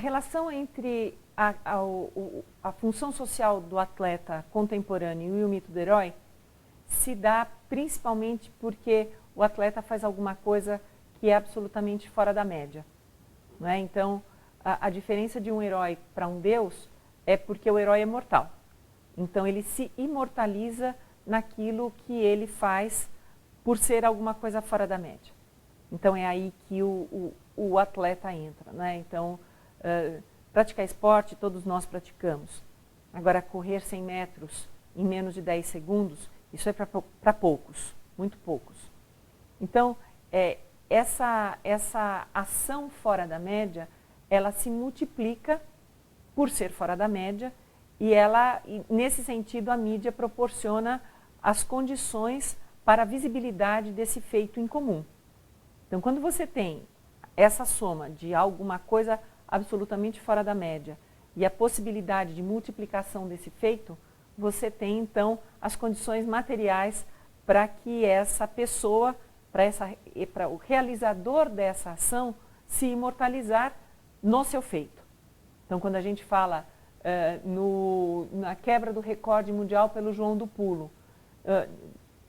relação entre a função social do atleta contemporâneo e o mito do herói se dá principalmente porque o atleta faz alguma coisa que é absolutamente fora da média. Não é? Então, a diferença de um herói para um deus é porque o herói é mortal. Então, ele se imortaliza naquilo que ele faz por ser alguma coisa fora da média. Então, é aí que o atleta entra. Né? Então, praticar esporte, todos nós praticamos. Agora, correr 100 metros em menos de 10 segundos, isso é para poucos, muito poucos. Então, essa ação fora da média, ela se multiplica por ser fora da média e nesse sentido, a mídia proporciona as condições para a visibilidade desse feito em comum. Então, quando você tem essa soma de alguma coisa absolutamente fora da média e a possibilidade de multiplicação desse feito, você tem, então, as condições materiais para que essa pessoa, para o realizador dessa ação, se imortalizar no seu feito. Então, quando a gente fala na quebra do recorde mundial pelo João do Pulo,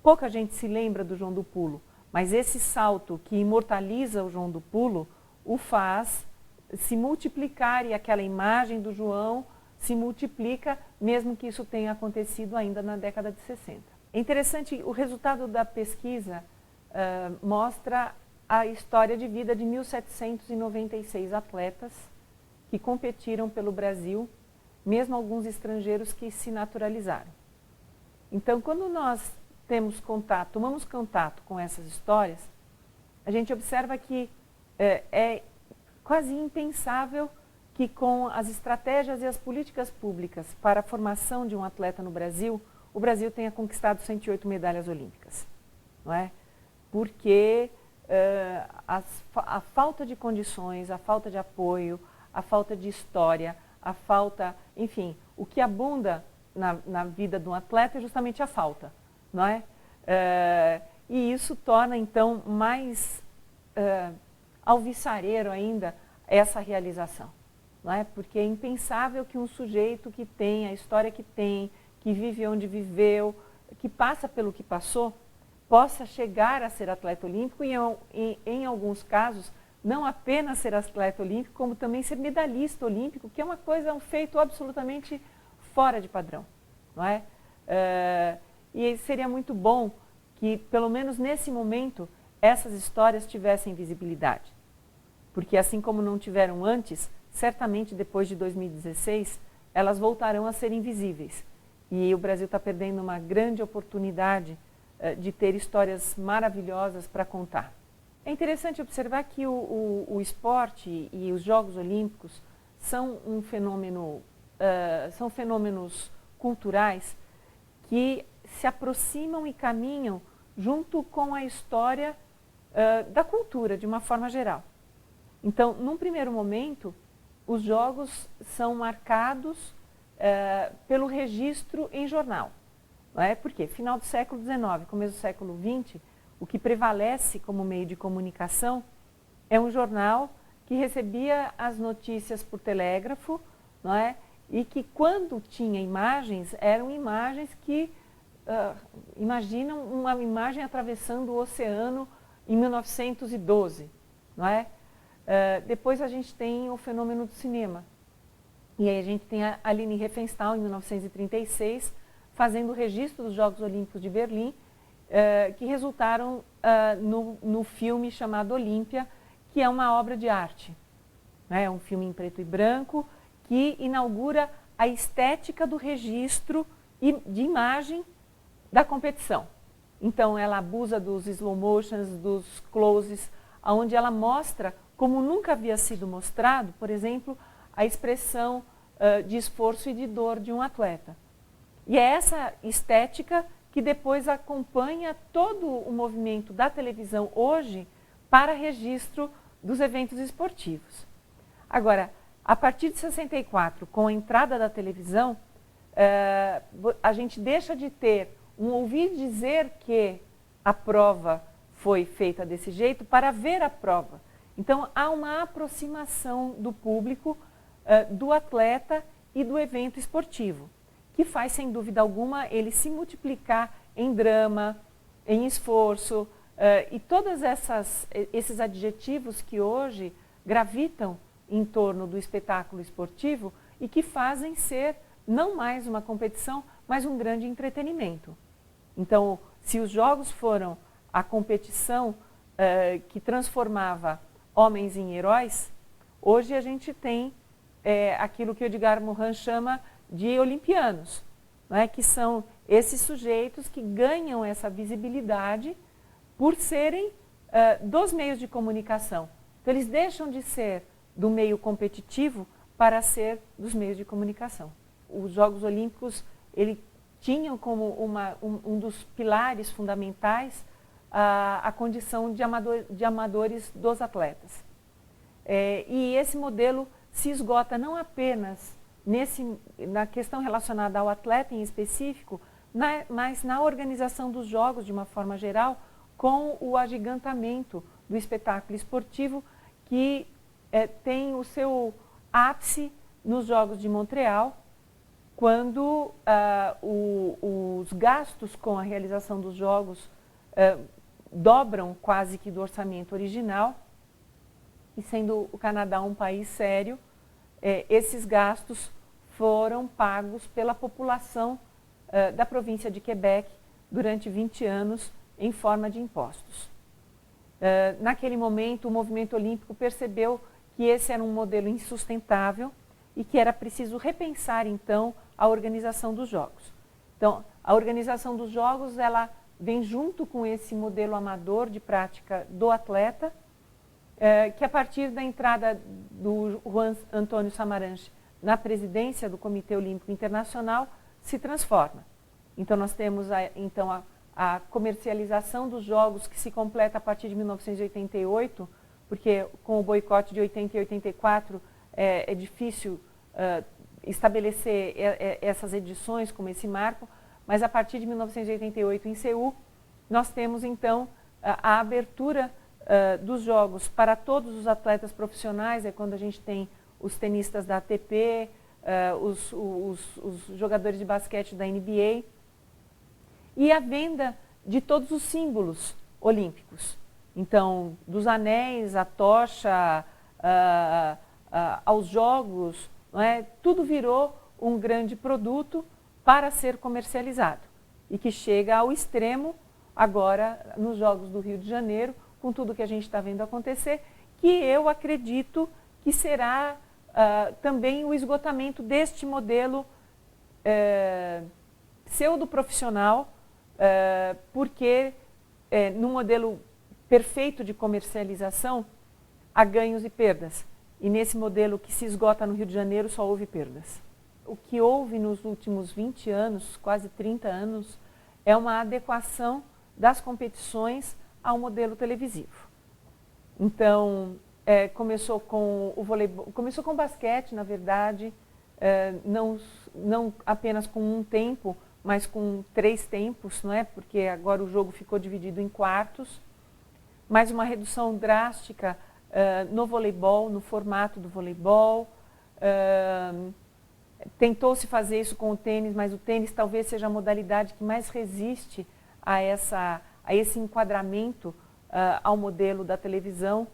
pouca gente se lembra do João do Pulo, mas esse salto que imortaliza o João do Pulo o faz se multiplicar e aquela imagem do João se multiplica, mesmo que isso tenha acontecido ainda na década de 60. É interessante, o resultado da pesquisa mostra a história de vida de 1.796 atletas que competiram pelo Brasil, mesmo alguns estrangeiros que se naturalizaram. Então, quando nós tomamos contato com essas histórias, a gente observa que é quase impensável que com as estratégias e as políticas públicas para a formação de um atleta no Brasil, o Brasil tenha conquistado 108 medalhas olímpicas. Não é? Porque a falta de condições, a falta de apoio, a falta de história, a falta, enfim, o que abunda na vida de um atleta é justamente a falta. Não é? E isso torna, então, mais alvissareiro ainda essa realização. Não é? Porque é impensável que um sujeito que tem a história que tem, que vive onde viveu, que passa pelo que passou, possa chegar a ser atleta olímpico e, em alguns casos, não apenas ser atleta olímpico, como também ser medalhista olímpico, que é uma coisa, um feito absolutamente fora de padrão. Não é? E seria muito bom que, pelo menos nesse momento, essas histórias tivessem visibilidade. Porque assim como não tiveram antes, certamente depois de 2016, elas voltarão a ser invisíveis. E o Brasil está perdendo uma grande oportunidade de ter histórias maravilhosas para contar. É interessante observar que o esporte e os Jogos Olímpicos são um fenômeno, são fenômenos culturais que se aproximam e caminham junto com a história da cultura, de uma forma geral. Então, num primeiro momento, os jogos são marcados pelo registro em jornal. Não é? Por quê? Final do século XIX, começo do século XX, o que prevalece como meio de comunicação é um jornal que recebia as notícias por telégrafo, não é? E que, quando tinha imagens, eram imagens que imaginam uma imagem atravessando o oceano em 1912, não é? Depois a gente tem o fenômeno do cinema. E aí a gente tem a Aline Riefenstahl, em 1936, fazendo o registro dos Jogos Olímpicos de Berlim, que resultaram no filme chamado Olímpia, que é uma obra de arte. É um filme em preto e branco que inaugura a estética do registro de imagem da competição. Então, ela abusa dos slow motions, dos closes, onde ela mostra, como nunca havia sido mostrado, por exemplo, a expressão de esforço e de dor de um atleta. E é essa estética que depois acompanha todo o movimento da televisão hoje para registro dos eventos esportivos. Agora, a partir de 64, com a entrada da televisão, a gente deixa de ter um ouvir dizer que a prova foi feita desse jeito para ver a prova. Então, há uma aproximação do público do atleta e do evento esportivo, que faz, sem dúvida alguma, ele se multiplicar em drama, em esforço, e todos esses adjetivos que hoje gravitam em torno do espetáculo esportivo e que fazem ser não mais uma competição, mas um grande entretenimento. Então, se os jogos foram a competição que transformava homens em heróis, hoje a gente tem aquilo que Edgar Morin chama de olimpianos, né, que são esses sujeitos que ganham essa visibilidade por serem dos meios de comunicação. Então, eles deixam de ser do meio competitivo para ser dos meios de comunicação. Os Jogos Olímpicos, ele tinham como um dos pilares fundamentais a condição de amadores dos atletas. E esse modelo se esgota não apenas na questão relacionada ao atleta em específico, mas na organização dos jogos de uma forma geral, com o agigantamento do espetáculo esportivo que tem o seu ápice nos Jogos de Montreal, quando os gastos com a realização dos Jogos dobram quase que do orçamento original, e sendo o Canadá um país sério, esses gastos foram pagos pela população da província de Quebec durante 20 anos em forma de impostos. Naquele momento, o movimento olímpico percebeu que esse era um modelo insustentável e que era preciso repensar, então, a organização dos Jogos. Então, a organização dos Jogos, ela vem junto com esse modelo amador de prática do atleta, que a partir da entrada do Juan Antônio Samaranch na presidência do Comitê Olímpico Internacional, se transforma. Então, nós temos a comercialização dos Jogos, que se completa a partir de 1988, porque com o boicote de 80 e 84 é difícil estabelecer essas edições como esse marco, mas a partir de 1988 em Seul, nós temos então a abertura dos Jogos para todos os atletas profissionais, é quando a gente tem os tenistas da ATP, os jogadores de basquete da NBA, e a venda de todos os símbolos olímpicos. Então, dos anéis, à tocha, aos jogos, não é? Tudo virou um grande produto para ser comercializado e que chega ao extremo agora nos Jogos do Rio de Janeiro, com tudo que a gente está vendo acontecer, que eu acredito que será também o esgotamento deste modelo pseudo-profissional, porque no modelo perfeito de comercialização há ganhos e perdas. E nesse modelo que se esgota no Rio de Janeiro só houve perdas. O que houve nos últimos 20 anos, quase 30 anos, é uma adequação das competições ao modelo televisivo. Então, começou com o voleibol, começou com o basquete, na verdade, não apenas com um tempo, mas com 3 tempos, não é? Porque agora o jogo ficou dividido em quartos, mas uma redução drástica no voleibol, no formato do voleibol. Tentou-se fazer isso com o tênis, mas o tênis talvez seja a modalidade que mais resiste a esse enquadramento ao modelo da televisão,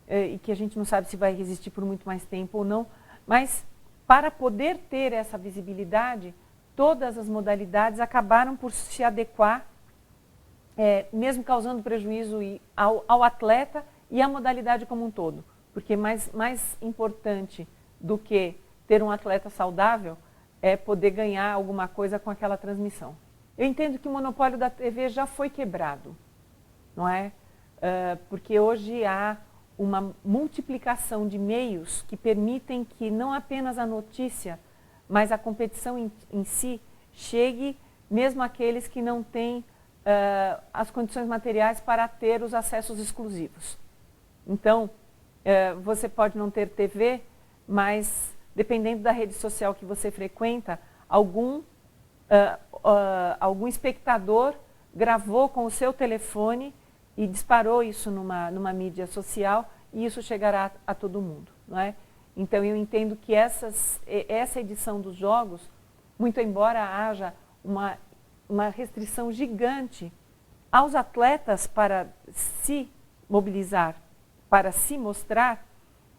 e que a gente não sabe se vai resistir por muito mais tempo ou não. Mas, para poder ter essa visibilidade, todas as modalidades acabaram por se adequar, mesmo causando prejuízo ao atleta e à modalidade como um todo. Porque mais importante do que ter um atleta saudável é poder ganhar alguma coisa com aquela transmissão. Eu entendo que o monopólio da TV já foi quebrado, não é? Porque hoje há uma multiplicação de meios que permitem que não apenas a notícia, mas a competição em si chegue mesmo àqueles que não têm as condições materiais para ter os acessos exclusivos. Então, você pode não ter TV, mas dependendo da rede social que você frequenta, algum espectador gravou com o seu telefone e disparou isso numa mídia social, e isso chegará a todo mundo, não é? Então eu entendo que essa edição dos Jogos, muito embora haja uma restrição gigante aos atletas para se mobilizar, para se mostrar,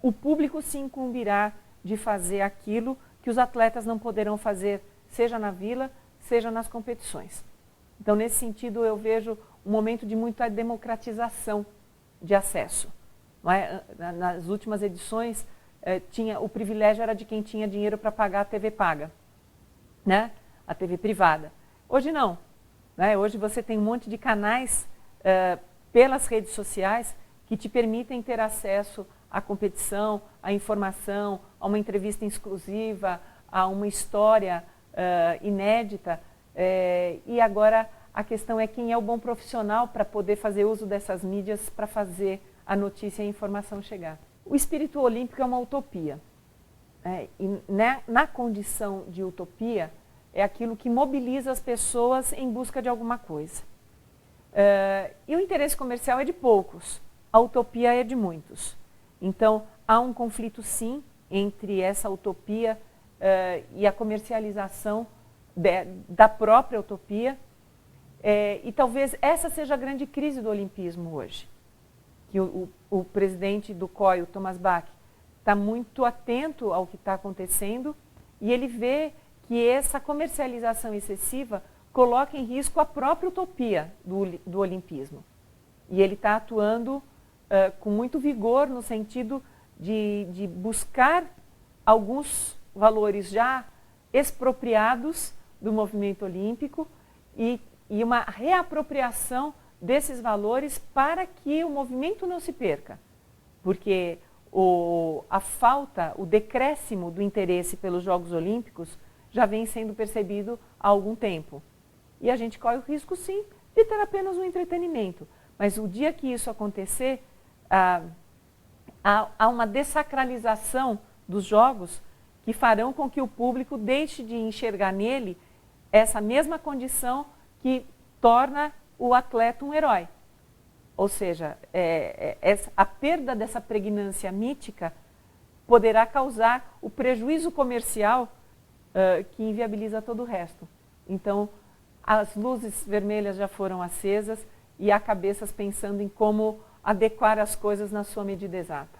o público se incumbirá de fazer aquilo que os atletas não poderão fazer, seja na vila, seja nas competições. Então, nesse sentido, eu vejo um momento de muita democratização de acesso. Não é? Nas últimas edições, o privilégio era de quem tinha dinheiro para pagar a TV paga, né? A TV privada. Hoje não. Né? Hoje você tem um monte de canais pelas redes sociais que te permitem ter acesso à competição, à informação, a uma entrevista exclusiva, a uma história inédita. E agora a questão é quem é o bom profissional para poder fazer uso dessas mídias para fazer a notícia e a informação chegar. O espírito olímpico é uma utopia. E na condição de utopia, é aquilo que mobiliza as pessoas em busca de alguma coisa. E o interesse comercial é de poucos, a utopia é de muitos. Então, há um conflito, sim, entre essa utopia e a comercialização da própria utopia. E talvez essa seja a grande crise do olimpismo hoje. Que o presidente do COI, o Thomas Bach, está muito atento ao que está acontecendo e ele vê que essa comercialização excessiva coloca em risco a própria utopia do olimpismo. E ele está atuando com muito vigor no sentido de buscar alguns valores já expropriados do movimento olímpico e uma reapropriação desses valores para que o movimento não se perca. Porque a falta, o decréscimo do interesse pelos Jogos Olímpicos já vem sendo percebido há algum tempo. E a gente corre o risco, sim, de ter apenas um entretenimento. Mas o dia que isso acontecer, há uma dessacralização dos jogos que farão com que o público deixe de enxergar nele essa mesma condição que torna o atleta um herói. Ou seja, a perda dessa pregnância mítica poderá causar o prejuízo comercial que inviabiliza todo o resto. Então, as luzes vermelhas já foram acesas e há cabeças pensando em como adequar as coisas na sua medida exata.